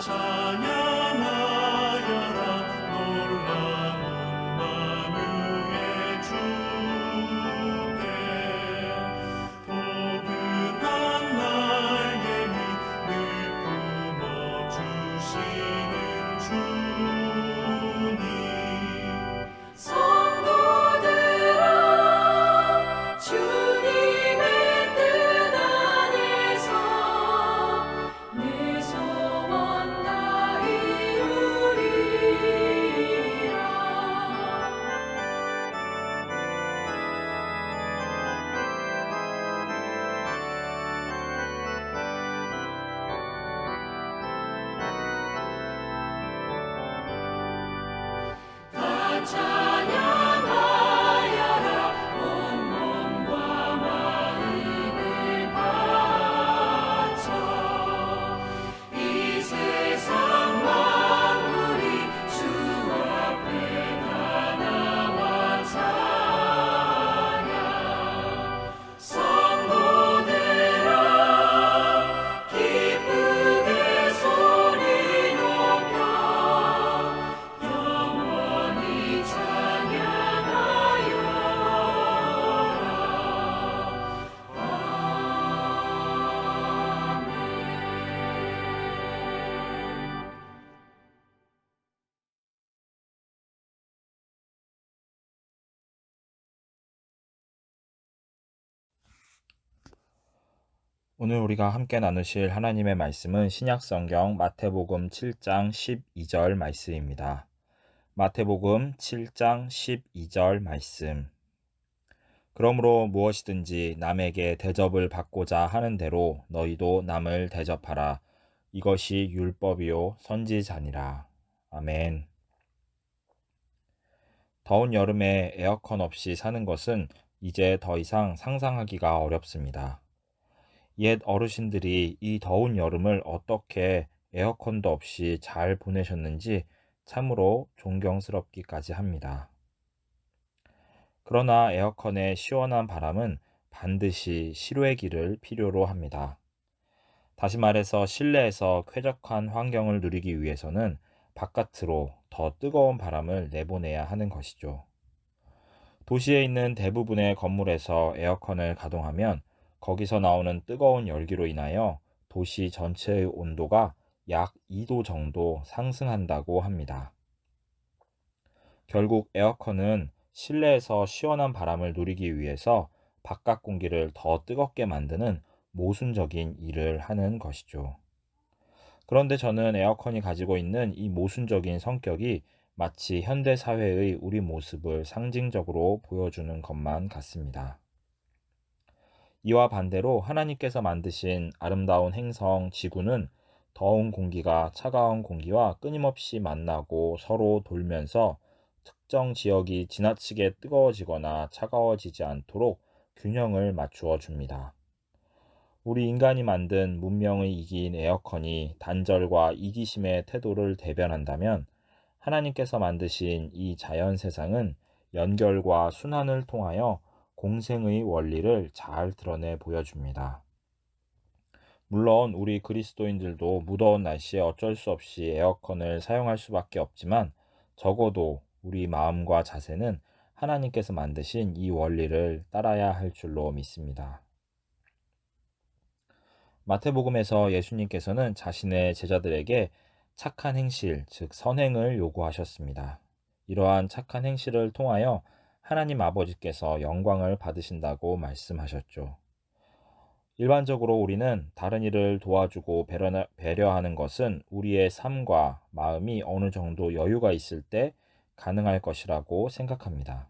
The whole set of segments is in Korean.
찬양하여라 놀라운 만유의 주께 포근한 날개 및 늘 품어주시는 주님 성도들아 주님의 뜻 안에서 내 소원 다 이루리라 다 찬양하여라 온 몸과 마음을 바쳐 이 세상 만물이 주 앞에 다 나와 찬양 성도들아 기쁘게 소리 높여 영원히 찬양하여라. 오늘 우리가 함께 나누실 하나님의 말씀은 신약성경 마태복음 7장 12절 말씀입니다. 마태복음 7장 12절 말씀. 그러므로 무엇이든지 남에게 대접을 받고자 하는 대로 너희도 남을 대접하라. 이것이 율법이요 선지자니라. 아멘. 더운 여름에 에어컨 없이 사는 것은 이제 더 이상 상상하기가 어렵습니다. 옛 어르신들이 이 더운 여름을 어떻게 에어컨도 없이 잘 보내셨는지 참으로 존경스럽기까지 합니다. 그러나 에어컨의 시원한 바람은 반드시 실외기를 필요로 합니다. 다시 말해서 실내에서 쾌적한 환경을 누리기 위해서는 바깥으로 더 뜨거운 바람을 내보내야 하는 것이죠. 도시에 있는 대부분의 건물에서 에어컨을 가동하면 거기서 나오는 뜨거운 열기로 인하여 도시 전체의 온도가 약 2도 정도 상승한다고 합니다. 결국 에어컨은 실내에서 시원한 바람을 누리기 위해서 바깥 공기를 더 뜨겁게 만드는 모순적인 일을 하는 것이죠. 그런데 저는 에어컨이 가지고 있는 이 모순적인 성격이 마치 현대 사회의 우리 모습을 상징적으로 보여주는 것만 같습니다. 이와 반대로 하나님께서 만드신 아름다운 행성 지구는 더운 공기가 차가운 공기와 끊임없이 만나고 서로 돌면서 특정 지역이 지나치게 뜨거워지거나 차가워지지 않도록 균형을 맞추어 줍니다. 우리 인간이 만든 문명의 이기인 에어컨이 단절과 이기심의 태도를 대변한다면 하나님께서 만드신 이 자연 세상은 연결과 순환을 통하여 공생의 원리를 잘 드러내 보여줍니다. 물론 우리 그리스도인들도 무더운 날씨에 어쩔 수 없이 에어컨을 사용할 수밖에 없지만 적어도 우리 마음과 자세는 하나님께서 만드신 이 원리를 따라야 할 줄로 믿습니다. 마태복음에서 예수님께서는 자신의 제자들에게 착한 행실, 즉 선행을 요구하셨습니다. 이러한 착한 행실을 통하여 하나님 아버지께서 영광을 받으신다고 말씀하셨죠. 일반적으로 우리는 다른 이를 도와주고 배려하는 것은 우리의 삶과 마음이 어느 정도 여유가 있을 때 가능할 것이라고 생각합니다.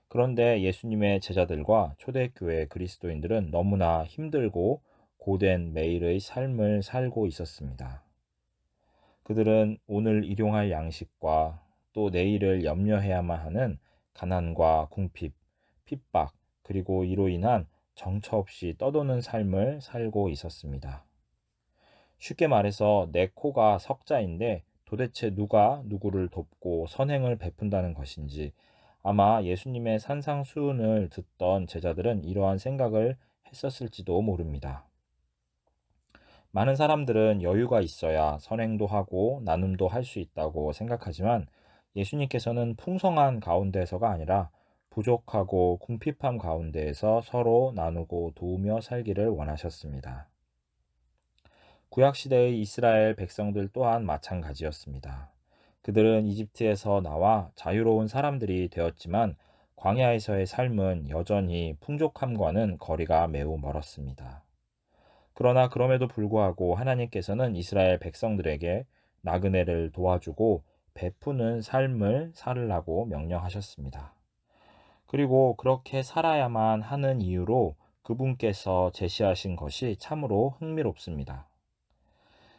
그런데 예수님의 제자들과 초대교회 그리스도인들은 너무나 힘들고 고된 매일의 삶을 살고 있었습니다. 그들은 오늘 일용할 양식과 또 내일을 염려해야만 하는 가난과 궁핍, 핍박, 그리고 이로 인한 정처 없이 떠도는 삶을 살고 있었습니다. 쉽게 말해서 내 코가 석자인데 도대체 누가 누구를 돕고 선행을 베푼다는 것인지 아마 예수님의 산상수훈을 듣던 제자들은 이러한 생각을 했었을지도 모릅니다. 많은 사람들은 여유가 있어야 선행도 하고 나눔도 할 수 있다고 생각하지만 예수님께서는 풍성한 가운데서가 아니라 부족하고 궁핍함 가운데에서 서로 나누고 도우며 살기를 원하셨습니다. 구약시대의 이스라엘 백성들 또한 마찬가지였습니다. 그들은 이집트에서 나와 자유로운 사람들이 되었지만 광야에서의 삶은 여전히 풍족함과는 거리가 매우 멀었습니다. 그러나 그럼에도 불구하고 하나님께서는 이스라엘 백성들에게 나그네를 도와주고 베푸는 삶을 살으라고 명령하셨습니다. 그리고 그렇게 살아야만 하는 이유로 그분께서 제시하신 것이 참으로 흥미롭습니다.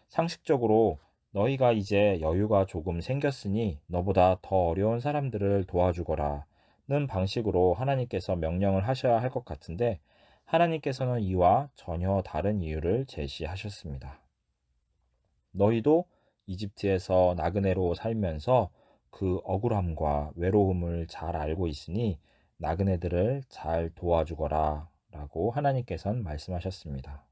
상식적으로 너희가 이제 여유가 조금 생겼으니 너보다 더 어려운 사람들을 도와주거라 는 방식으로 하나님께서 명령을 하셔야 할 것 같은데 하나님께서는 이와 전혀 다른 이유를 제시하셨습니다. 너희도 이집트에서 나그네로 살면서 그 억울함과 외로움을 잘 알고 있으니 나그네들을 잘 도와주거라 라고 하나님께서는 말씀하셨습니다.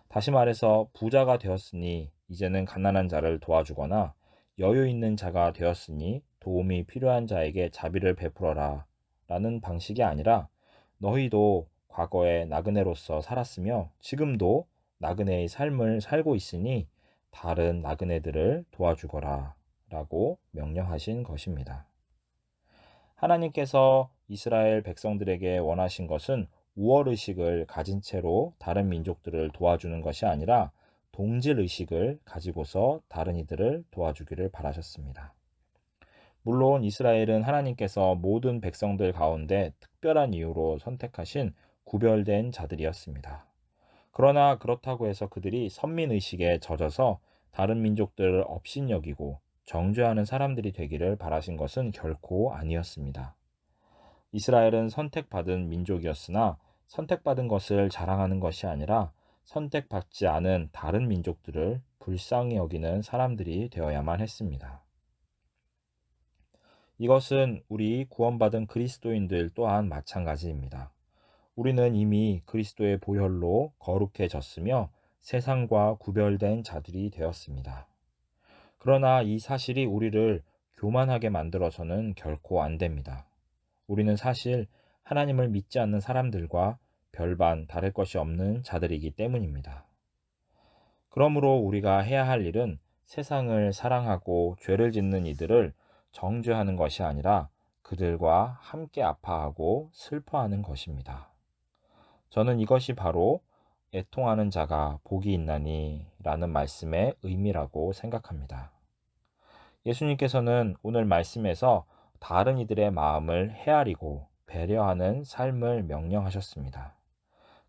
다시 말해서 부자가 되었으니 이제는 가난한 자를 도와주거나 여유 있는 자가 되었으니 도움이 필요한 자에게 자비를 베풀어라 라는 방식이 아니라 너희도 과거에 나그네로서 살았으며 지금도 나그네의 삶을 살고 있으니 다른 나그네들을 도와주거라 라고 명령하신 것입니다. 하나님께서 이스라엘 백성들에게 원하신 것은 우월의식을 가진 채로 다른 민족들을 도와주는 것이 아니라 동질의식을 가지고서 다른 이들을 도와주기를 바라셨습니다. 물론 이스라엘은 하나님께서 모든 백성들 가운데 특별한 이유로 선택하신 구별된 자들이었습니다. 그러나 그렇다고 해서 그들이 선민의식에 젖어서 다른 민족들을 업신여기고 정죄하는 사람들이 되기를 바라신 것은 결코 아니었습니다. 이스라엘은 선택받은 민족이었으나 선택받은 것을 자랑하는 것이 아니라 선택받지 않은 다른 민족들을 불쌍히 여기는 사람들이 되어야만 했습니다. 이것은 우리 구원받은 그리스도인들 또한 마찬가지입니다. 우리는 이미 그리스도의 보혈로 거룩해졌으며 세상과 구별된 자들이 되었습니다. 그러나 이 사실이 우리를 교만하게 만들어서는 결코 안 됩니다. 우리는 사실 하나님을 믿지 않는 사람들과 별반 다를 것이 없는 자들이기 때문입니다. 그러므로 우리가 해야 할 일은 세상을 사랑하고 죄를 짓는 이들을 정죄하는 것이 아니라 그들과 함께 아파하고 슬퍼하는 것입니다. 저는 이것이 바로 애통하는 자가 복이 있나니 라는 말씀의 의미라고 생각합니다. 예수님께서는 오늘 말씀에서 다른 이들의 마음을 헤아리고 배려하는 삶을 명령하셨습니다.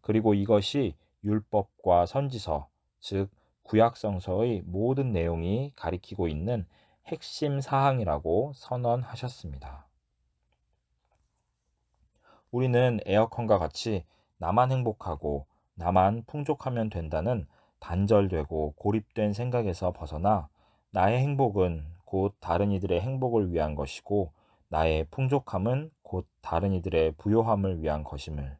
그리고 이것이 율법과 선지서, 즉 구약성서의 모든 내용이 가리키고 있는 핵심 사항이라고 선언하셨습니다. 우리는 에어컨과 같이 나만 행복하고 나만 풍족하면 된다는 단절되고 고립된 생각에서 벗어나 나의 행복은 곧 다른 이들의 행복을 위한 것이고 나의 풍족함은 곧 다른 이들의 부요함을 위한 것임을,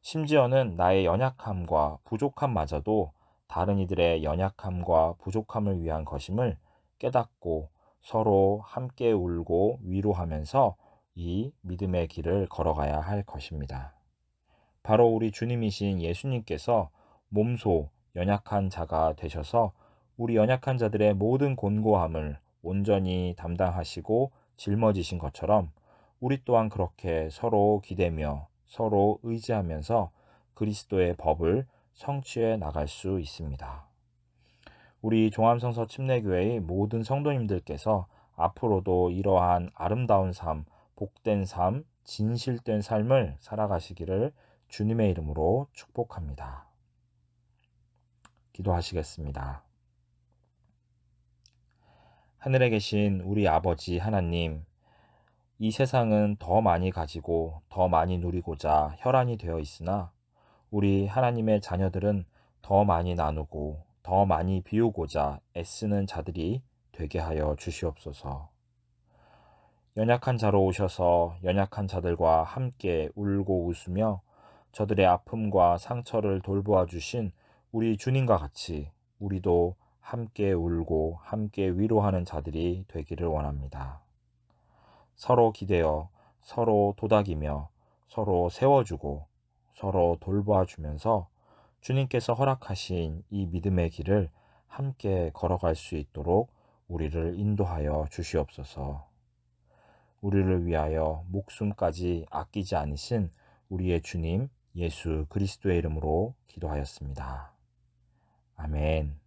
심지어는 나의 연약함과 부족함마저도 다른 이들의 연약함과 부족함을 위한 것임을 깨닫고 서로 함께 울고 위로하면서 이 믿음의 길을 걸어가야 할 것입니다. 바로 우리 주님이신 예수님께서 몸소 연약한 자가 되셔서 우리 연약한 자들의 모든 곤고함을 온전히 담당하시고 짊어지신 것처럼 우리 또한 그렇게 서로 기대며 서로 의지하면서 그리스도의 법을 성취해 나갈 수 있습니다. 우리 종암성서 침례교회의 모든 성도님들께서 앞으로도 이러한 아름다운 삶, 복된 삶, 진실된 삶을 살아가시기를 주님의 이름으로 축복합니다. 기도하시겠습니다. 하늘에 계신 우리 아버지 하나님, 이 세상은 더 많이 가지고 더 많이 누리고자 혈안이 되어 있으나 우리 하나님의 자녀들은 더 많이 나누고 더 많이 비우고자 애쓰는 자들이 되게 하여 주시옵소서. 연약한 자로 오셔서 연약한 자들과 함께 울고 웃으며 저들의 아픔과 상처를 돌보아 주신 우리 주님과 같이 우리도 함께 울고 함께 위로하는 자들이 되기를 원합니다. 서로 기대어 서로 도닥이며 서로 세워주고 서로 돌봐주면서 주님께서 허락하신 이 믿음의 길을 함께 걸어갈 수 있도록 우리를 인도하여 주시옵소서. 우리를 위하여 목숨까지 아끼지 않으신 우리의 주님 예수 그리스도의 이름으로 기도하였습니다. 아멘.